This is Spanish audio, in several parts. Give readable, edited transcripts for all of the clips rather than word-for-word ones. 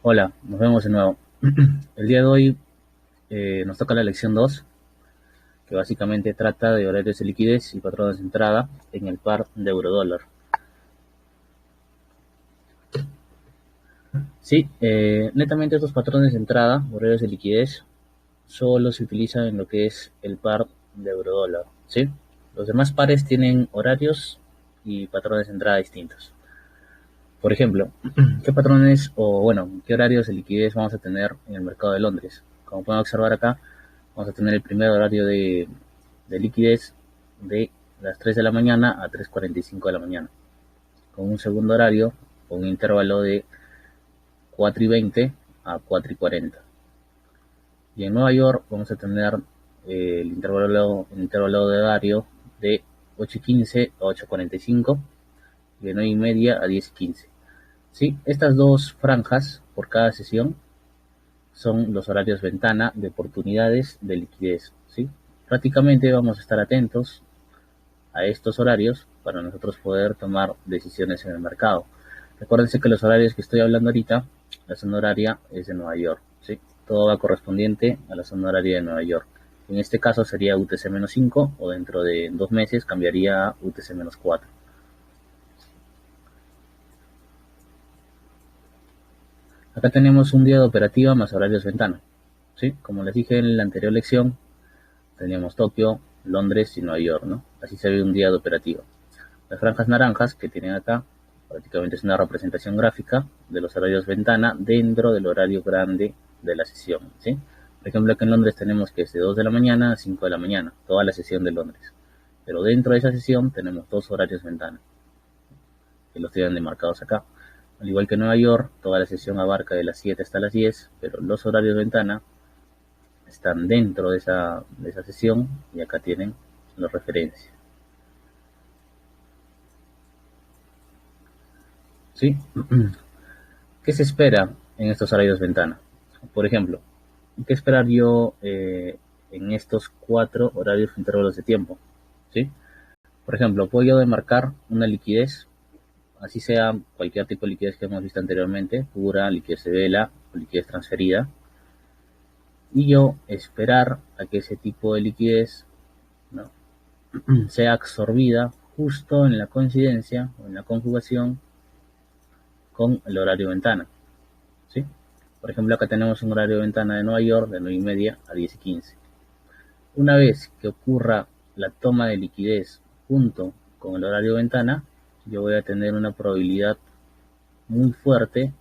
Hola, nos vemos de nuevo. El día de hoy nos toca la lección 2, que básicamente trata de horarios de liquidez y patrones de entrada en el par de eurodólar. Sí, netamente estos patrones de entrada, horarios de liquidez, solo se utilizan en lo que es el par de eurodólar. ¿Sí? Los demás pares tienen horarios y patrones de entrada distintos. Por ejemplo, ¿qué patrones o bueno, qué horarios de liquidez vamos a tener en el mercado de Londres? Como pueden observar acá, vamos a tener el primer horario de liquidez de las 3 de la mañana a 3:45 de la mañana, con un segundo horario con un intervalo de 4:20 a 4:40. Y en Nueva York vamos a tener el intervalo de horario de 8:15 a 8:45 y de 9:30 a 10:15. ¿Sí? Estas dos franjas por cada sesión son los horarios ventana de oportunidades de liquidez. ¿Sí? Prácticamente vamos a estar atentos a estos horarios para nosotros poder tomar decisiones en el mercado. Recuérdense que los horarios que estoy hablando ahorita, la zona horaria es de Nueva York, ¿sí? Todo va correspondiente a la zona horaria de Nueva York. En este caso sería UTC-5 o dentro de 2 meses cambiaría a UTC-4. Acá tenemos un día de operativa más horarios ventana, ¿sí? Como les dije en la anterior lección, teníamos Tokio, Londres y Nueva York, ¿no? Así se ve un día de operativa. Las franjas naranjas que tienen acá prácticamente es una representación gráfica de los horarios ventana dentro del horario grande de la sesión, ¿sí? Por ejemplo, aquí en Londres tenemos que es de 2 de la mañana a 5 de la mañana, toda la sesión de Londres. Pero dentro de esa sesión tenemos dos horarios ventana, que los tienen demarcados acá. Al igual que en Nueva York, toda la sesión abarca de las 7 hasta las 10, pero los horarios ventana están dentro de esa sesión y acá tienen las referencias. ¿Sí? ¿Qué se espera en estos horarios ventana? Por ejemplo, ¿qué esperar yo en estos 4 horarios intervalos de tiempo? ¿Sí? Por ejemplo, puedo yo demarcar una liquidez, así sea cualquier tipo de liquidez que hemos visto anteriormente, pura, liquidez de vela o liquidez transferida, y yo esperar a que ese tipo de liquidez, ¿no?, sea absorbida justo en la coincidencia o en la conjugación con el horario ventana. ¿Sí? Por ejemplo, acá tenemos un horario de ventana de Nueva York de 9:30 a 10:15. Una vez que ocurra la toma de liquidez junto con el horario de ventana, yo voy a tener una probabilidad muy fuerte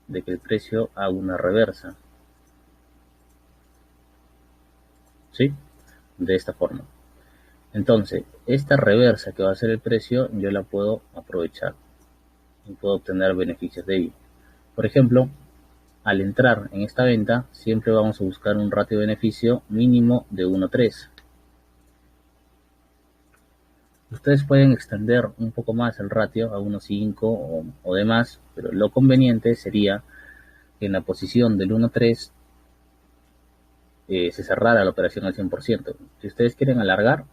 de que el precio haga una reversa. ¿Sí? De esta forma. Entonces, esta reversa que va a hacer el precio, yo la puedo aprovechar y puedo obtener beneficios de ello. Por ejemplo, al entrar en esta venta, siempre vamos a buscar un ratio de beneficio mínimo de 1:3. Ustedes pueden extender un poco más el ratio a 1:5 o demás, pero lo conveniente sería que en la posición del 1:3 se cerrara la operación al 100%. Si ustedes quieren alargar,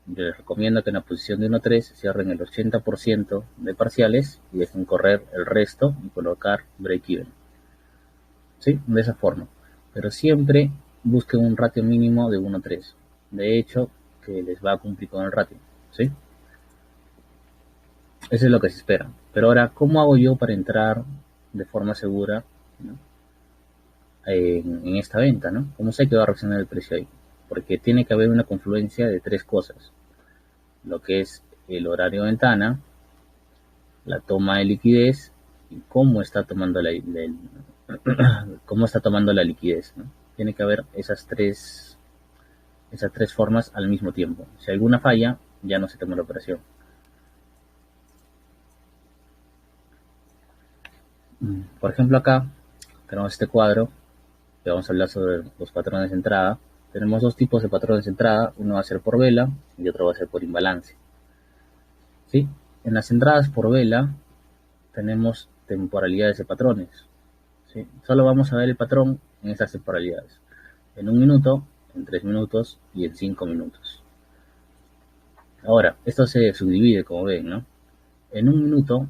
yo les recomiendo que en la posición de 1:3 cierren el 80% de parciales y dejen correr el resto y colocar break-even. ¿Sí? De esa forma. Pero siempre busquen un ratio mínimo de 1:3. De hecho, que les va a cumplir con el ratio. ¿Sí? Eso es lo que se espera. Pero ahora, ¿cómo hago yo para entrar de forma segura, ¿no?, en esta venta, ¿no? ¿Cómo sé que va a reaccionar el precio ahí? Porque tiene que haber una confluencia de tres cosas. Lo que es el horario de ventana, la toma de liquidez y cómo está tomando cómo está tomando la liquidez, ¿no? Tiene que haber esas tres formas al mismo tiempo. Si alguna falla, ya no se toma la operación. Por ejemplo, acá tenemos este cuadro que vamos a hablar sobre los patrones de entrada. Tenemos dos tipos de patrones de entrada, uno va a ser por vela y otro va a ser por imbalance. ¿Sí? En las entradas por vela tenemos temporalidades de patrones. ¿Sí? Solo vamos a ver el patrón en estas temporalidades: en 1 minuto, en 3 minutos y en 5 minutos. Ahora, esto se subdivide, como ven, ¿no? En 1 minuto,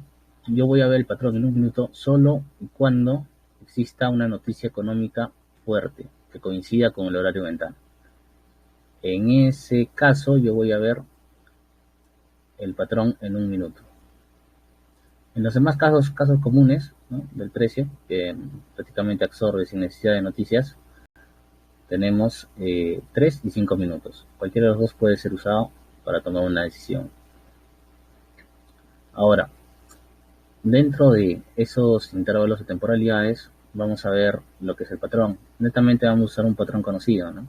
yo voy a ver el patrón en 1 minuto solo y cuando exista una noticia económica fuerte que coincida con el horario ventana. En ese caso yo voy a ver el patrón en un minuto. En los demás casos comunes, ¿no?, del precio, que prácticamente absorbe sin necesidad de noticias, tenemos 3 y 5 minutos. Cualquiera de los dos puede ser usado para tomar una decisión. Ahora, dentro de esos intervalos de temporalidades, vamos a ver lo que es el patrón. Netamente vamos a usar un patrón conocido, ¿no?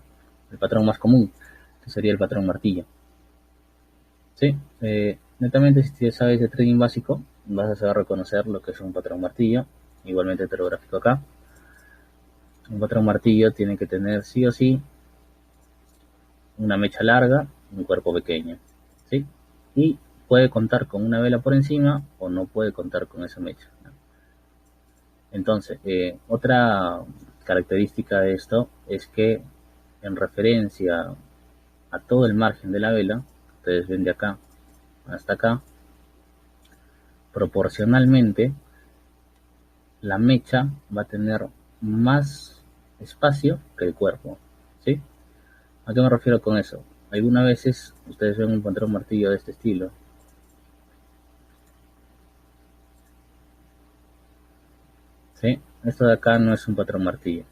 El patrón más común, que sería el patrón martillo. ¿Sí? Netamente, si sabes de trading básico, vas a saber reconocer lo que es un patrón martillo. Igualmente te lo grafico acá. Un patrón martillo tiene que tener sí o sí una mecha larga y un cuerpo pequeño, ¿sí? Y puede contar con una vela por encima o no puede contar con esa mecha, ¿no? Entonces, otra característica de esto es que en referencia a todo el margen de la vela, ustedes ven de acá hasta acá, proporcionalmente la mecha va a tener más espacio que el cuerpo, ¿sí? ¿A qué me refiero con eso? Algunas veces ustedes ven un patrón martillo de este estilo, ¿sí? Esto de acá no es un patrón martillo,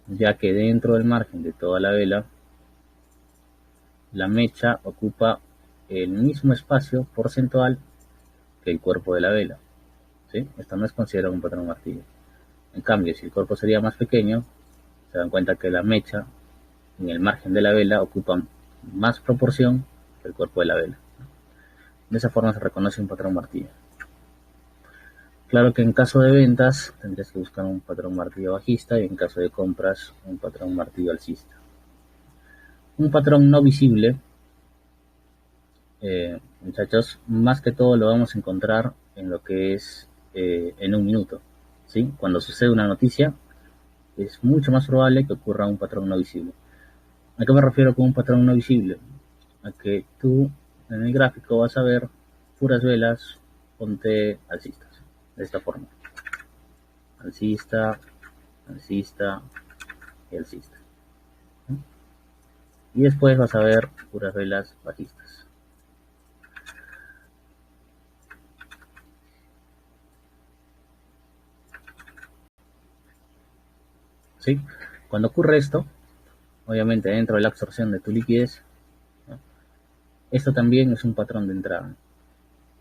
ya que dentro del margen de toda la vela, la mecha ocupa el mismo espacio porcentual que el cuerpo de la vela, ¿sí? Esto no es considerado un patrón martillo. En cambio, si el cuerpo sería más pequeño, se dan cuenta que la mecha en el margen de la vela ocupa más proporción que el cuerpo de la vela. De esa forma se reconoce un patrón martillo. Claro que en caso de ventas tendrías que buscar un patrón martillo bajista y en caso de compras un patrón martillo alcista. Un patrón no visible, muchachos, más que todo lo vamos a encontrar en lo que es en un minuto, ¿sí? Cuando sucede una noticia es mucho más probable que ocurra un patrón no visible. ¿A qué me refiero con un patrón no visible? A que tú en el gráfico vas a ver puras velas, ponte alcistas, de esta forma. Alcista, alcista y alcista. Y después vas a ver puras velas bajistas. ¿Sí? Cuando ocurre esto, obviamente dentro de la absorción de tu liquidez, ¿no?, esto también es un patrón de entrada,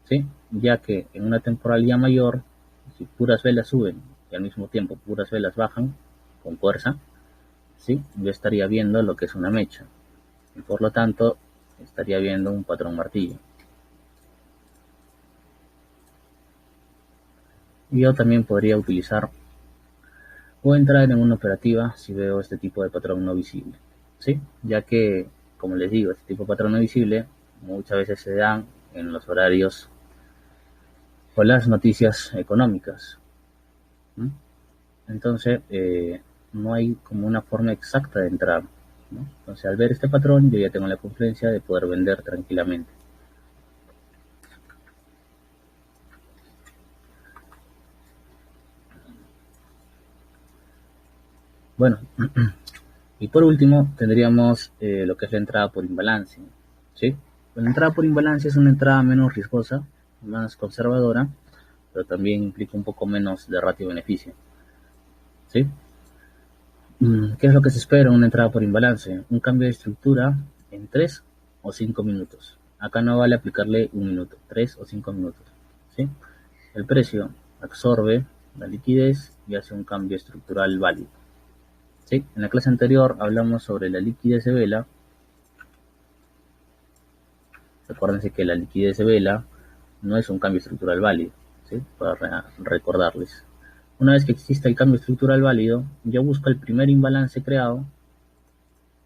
¿sí? Ya que en una temporalidad mayor, si puras velas suben y al mismo tiempo puras velas bajan con fuerza, ¿sí?, yo estaría viendo lo que es una mecha y por lo tanto estaría viendo un patrón martillo. Y yo también podría utilizar o entrar en una operativa si veo este tipo de patrón no visible, ¿sí? Ya que, como les digo, este tipo de patrón no visible muchas veces se dan en los horarios o las noticias económicas, ¿no? Entonces, no hay como una forma exacta de entrar, ¿no? Entonces, al ver este patrón, yo ya tengo la confianza de poder vender tranquilamente. Bueno, y por último, tendríamos lo que es la entrada por imbalance, ¿sí? La entrada por imbalance es una entrada menos riesgosa, más conservadora, pero también implica un poco menos de ratio-beneficio, ¿sí? ¿Qué es lo que se espera en una entrada por imbalance? Un cambio de estructura en 3 o 5 minutos. Acá no vale aplicarle un minuto, 3 o 5 minutos, ¿sí? El precio absorbe la liquidez y hace un cambio estructural válido, ¿sí? En la clase anterior hablamos sobre la liquidez de vela. Recuérdense que la liquidez de vela no es un cambio estructural válido, ¿sí? Para recordarles. Una vez que exista el cambio estructural válido, yo busco el primer imbalance creado,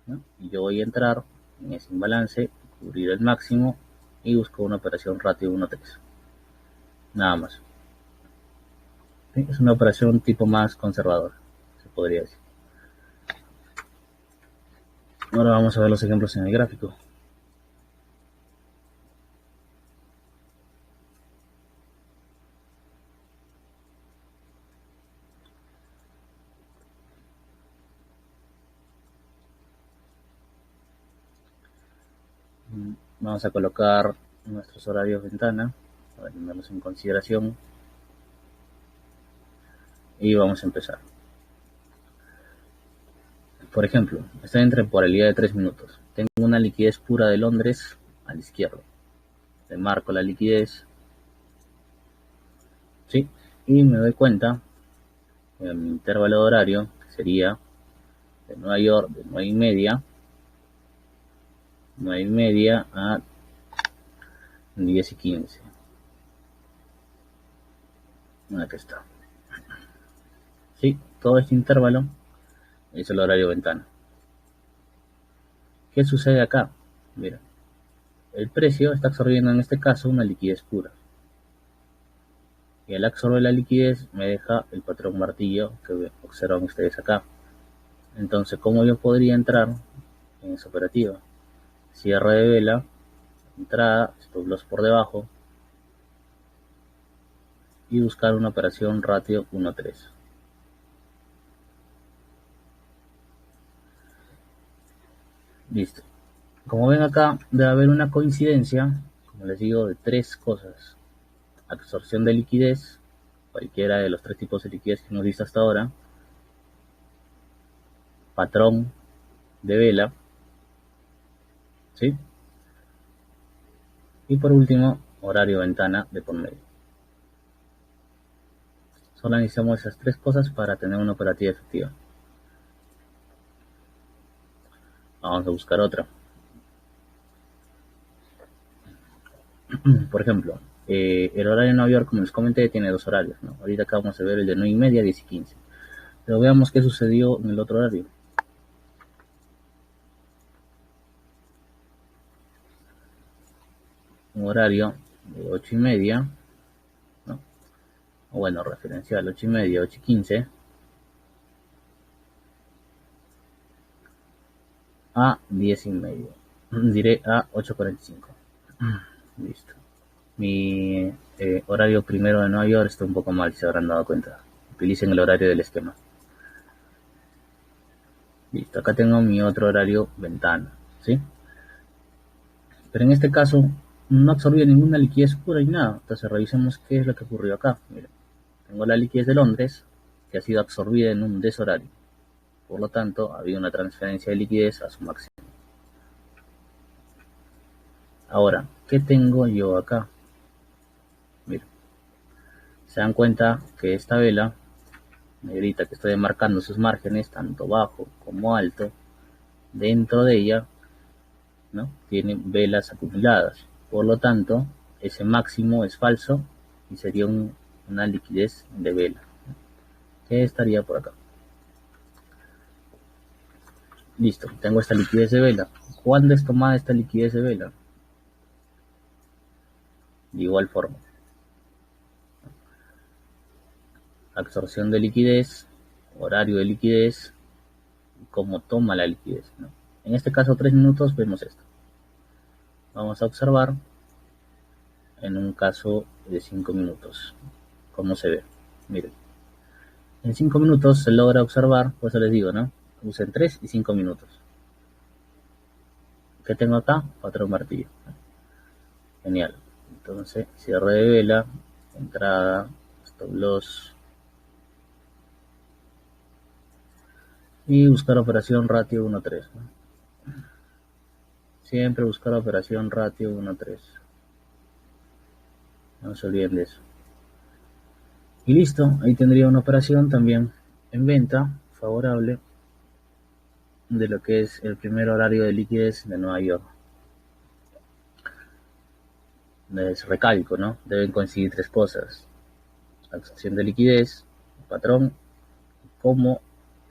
¿no?, y yo voy a entrar en ese imbalance, cubrir el máximo y busco una operación ratio 1-3. Nada más, ¿sí? Es una operación tipo más conservador, se podría decir. Ahora vamos a ver los ejemplos en el gráfico. Vamos a colocar nuestros horarios ventana para tenerlos en consideración y vamos a empezar. Por ejemplo, estoy en temporalidad de 3 minutos. Tengo una liquidez pura de Londres a la izquierda. Le marco la liquidez, ¿sí? Y me doy cuenta que en mi intervalo de horario, que sería de Nueva York de 9:30 a 10:15. Aquí está. Sí, todo este intervalo es el horario ventana. ¿Qué sucede acá? Mira, el precio está absorbiendo en este caso una liquidez pura. Y al absorber la liquidez me deja el patrón martillo que observan ustedes acá. Entonces, ¿cómo yo podría entrar en esa operativa? Cierre de vela, entrada, stop loss por debajo y buscar una operación ratio 1:3. Listo. Como ven acá, debe haber una coincidencia, como les digo, de 3 cosas. Absorción de liquidez, cualquiera de los 3 tipos de liquidez que hemos visto hasta ahora, patrón de vela, ¿sí? Y por último, horario ventana de por medio. Solo necesitamos esas 3 cosas para tener una operativa efectiva. Vamos a buscar otra. Por ejemplo, el horario de Nueva York, como les comenté, tiene 2 horarios, ¿no? Ahorita acá vamos a ver el de 9:30 a 10:15. Pero veamos qué sucedió en el otro horario. Un horario de 8:30, ¿no? O bueno, referencial 8:30, 8:15 a 10:30. Diré a 8:45. Listo. Mi horario primero de Nueva York está un poco mal, si se habrán dado cuenta. Utilicen el horario del esquema. Listo, acá tengo mi otro horario ventana, ¿sí? Pero en este caso no absorbí ninguna liquidez pura y nada. Entonces revisemos qué es lo que ocurrió acá. Miren, tengo la liquidez de Londres que ha sido absorbida en un deshorario. Por lo tanto, había una transferencia de liquidez a su máximo. Ahora, ¿qué tengo yo acá? Miren, se dan cuenta que esta vela negrita que estoy marcando sus márgenes, tanto bajo como alto, dentro de ella, ¿no? Tiene velas acumuladas. Por lo tanto, ese máximo es falso y sería una liquidez de vela. ¿Qué estaría por acá? Listo, tengo esta liquidez de vela. ¿Cuándo es tomada esta liquidez de vela? De igual forma. Absorción de liquidez, horario de liquidez, y cómo toma la liquidez, ¿no? En este caso 3 minutos vemos esto. Vamos a observar en un caso de 5 minutos cómo se ve. Miren, en 5 minutos se logra observar, por eso les digo, ¿no? Usen 3 y 5 minutos. ¿Qué tengo acá? Patrón martillo. Genial. Entonces, cierre de vela, entrada, stop loss y buscar operación ratio 1:3, ¿no? Siempre buscar operación ratio 1:3. No se olviden de eso. Y listo, ahí tendría una operación también en venta favorable de lo que es el primer horario de liquidez de Nueva York. Les recalco, ¿no? Deben coincidir 3 cosas: absorción de liquidez, patrón, cómo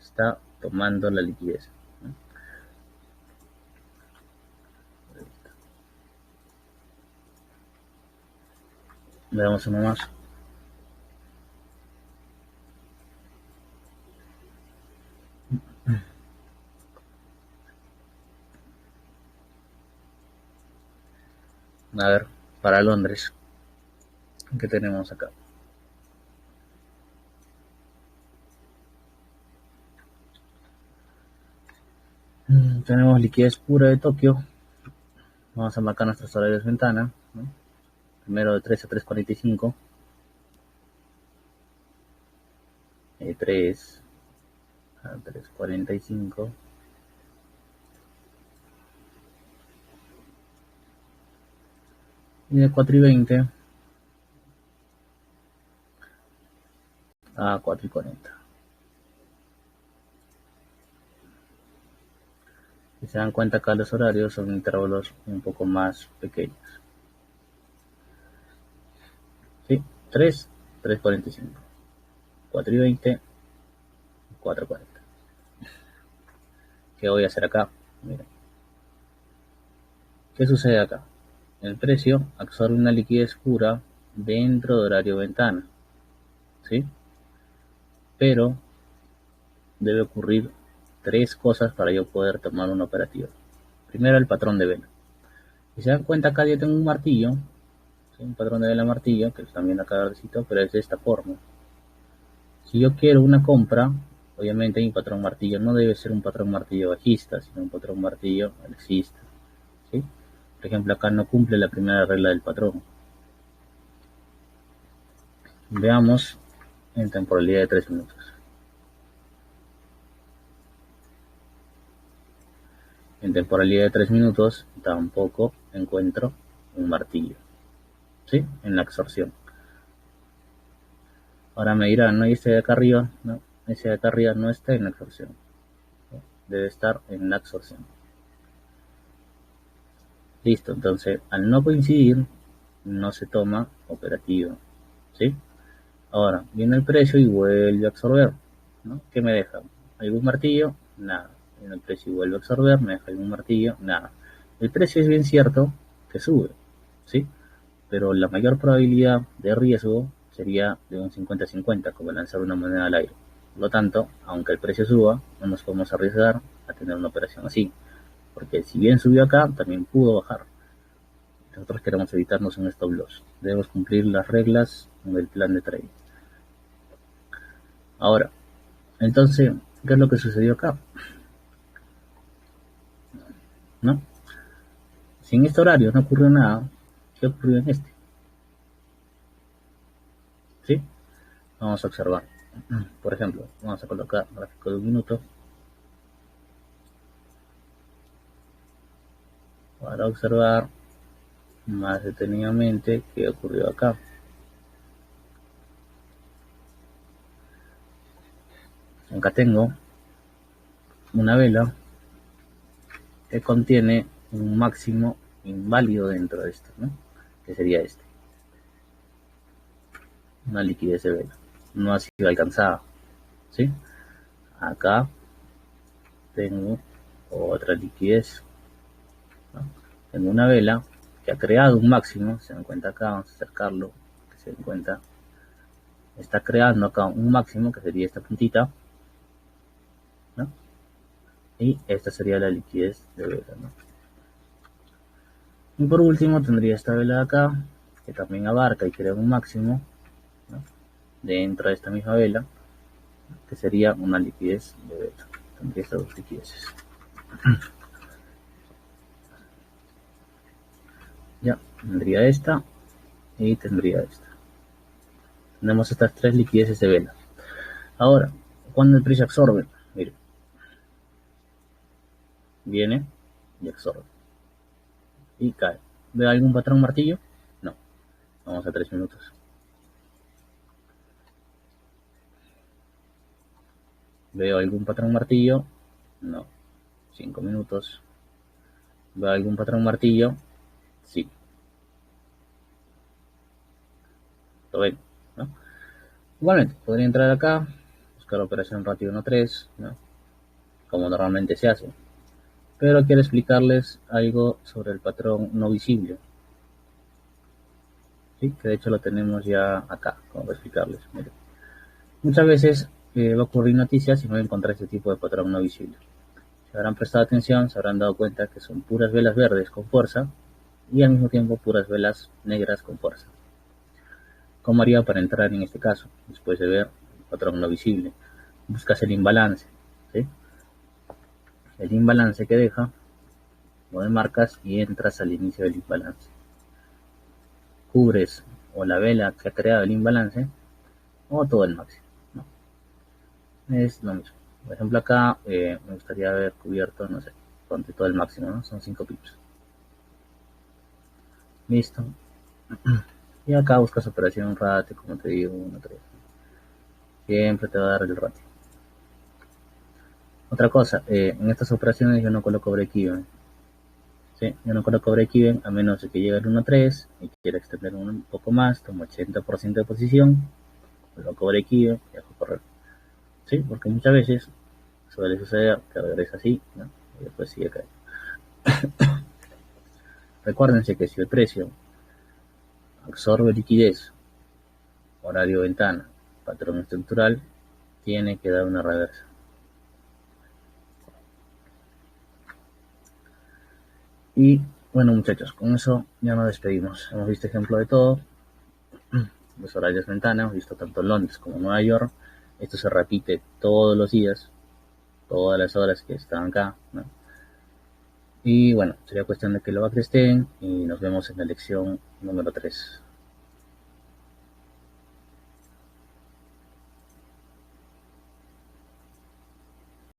está tomando la liquidez. Veamos uno más. A ver, para Londres, ¿qué tenemos acá? Tenemos liquidez pura de Tokio Vamos a marcar nuestros horarios ventana, ¿no? Primero de 3 a 3:45, de 3 a 3:45, y de 4:20 a 4:40. Si se dan cuenta, acá los horarios son intervalos un poco más pequeños. ¿Sí? 3, 3:45, 4:20, 4:40. ¿Qué voy a hacer acá? Miren, ¿qué sucede acá? El precio absorbe una liquidez pura dentro de horario ventana, ¿sí? Pero debe ocurrir tres cosas para yo poder tomar una operativa. Primero, el patrón de vela. Si se dan cuenta, acá yo tengo un martillo, ¿sí? Un patrón de vela martillo, que están viendo acá verdecito, pero es de esta forma. Si yo quiero una compra, obviamente mi patrón martillo no debe ser un patrón martillo bajista, sino un patrón martillo alcista, ¿sí? Por ejemplo, acá no cumple la primera regla del patrón. Veamos en temporalidad de 3 minutos. En temporalidad de 3 minutos tampoco encuentro un martillo, ¿sí? En la absorción. Ahora me dirán, ¿no? ¿Y este de acá arriba? No, ese de acá arriba no está en la absorción, ¿sí? Debe estar en la absorción. Listo, entonces al no coincidir, no se toma operativa, ¿sí? Ahora viene el precio y vuelve a absorber, ¿no? ¿Qué me deja? ¿Algún martillo? Nada. Viene el precio y vuelve a absorber, me deja algún martillo, nada. El precio es bien cierto que sube, ¿sí? Pero la mayor probabilidad de riesgo sería de un 50-50, como lanzar una moneda al aire. Por lo tanto, aunque el precio suba, no nos podemos arriesgar a tener una operación así, porque si bien subió acá, también pudo bajar. Nosotros queremos evitarnos un stop loss. Debemos cumplir las reglas del plan de trading. Ahora, entonces, ¿qué es lo que sucedió acá? ¿No? Si en este horario no ocurrió nada, ¿qué ocurrió en este? ¿Sí? Vamos a observar. Por ejemplo, vamos a colocar gráfico de un minuto para observar más detenidamente qué ocurrió acá. Acá tengo una vela que contiene un máximo inválido dentro de esto, ¿no? Que sería este. Una liquidez de vela. No ha sido alcanzada, ¿sí? Acá tengo otra liquidez, ¿no? Tengo una vela que ha creado un máximo, se dan cuenta acá, vamos a acercarlo, que se den cuenta, está creando acá un máximo, que sería esta puntita, ¿no? Y esta sería la liquidez de vela, ¿no? Y por último tendría esta vela de acá, que también abarca y crea un máximo, ¿no? Dentro de esta misma vela, que sería una liquidez de vela. Tendría estas dos liquideces. Ya, tendría esta y tendría esta. Tenemos estas tres liquideces de vela. Ahora, cuando el precio absorbe, mire, viene y absorbe y cae. ¿Ve algún patrón martillo? No. Vamos a 3 minutos. ¿Veo algún patrón martillo? No. 5 minutos. ¿Veo algún patrón martillo? Sí. ¿Lo ven? ¿No? Igualmente, podría entrar acá, buscar operación ratio 1.3, ¿no? Como normalmente se hace. Pero quiero explicarles algo sobre el patrón no visible, ¿sí? Que de hecho lo tenemos ya acá, como para explicarles. Miren. Muchas veces va a ocurrir noticias y no voy a encontrar este tipo de patrón no visible. Si habrán prestado atención, se habrán dado cuenta que son puras velas verdes con fuerza y al mismo tiempo puras velas negras con fuerza. ¿Cómo haría para entrar en este caso? Después de ver el patrón no visible, buscas el imbalance, ¿sí? El imbalance que deja lo demarcas y entras al inicio del imbalance. Cubres o la vela que ha creado el imbalance o todo el máximo, ¿no? Es lo mismo. Por ejemplo, acá me gustaría haber cubierto, no sé, ponte todo el máximo, ¿no? Son 5 pips. Listo. Y acá buscas operación ratio, como te digo, 1, 3. Siempre te va a dar el ratio. Otra cosa, en estas operaciones yo no coloco break-even. ¿Sí? Yo no coloco break-even a menos de que llegue al 1.3 y quiera extender un poco más, tomo 80% de posición, coloco break-even y dejo correr. ¿Sí? Porque muchas veces suele suceder que regresa así, ¿no? Y después sigue cayendo. Recuérdense que si el precio absorbe liquidez, horario ventana, patrón estructural, tiene que dar una reversa. Y bueno, muchachos, con eso ya nos despedimos. Hemos visto ejemplo de todo. Los horarios ventana, hemos visto tanto Londres como Nueva York. Esto se repite todos los días, todas las horas que están acá, ¿no? Y bueno, sería cuestión de que lo acresten y nos vemos en la lección número 3.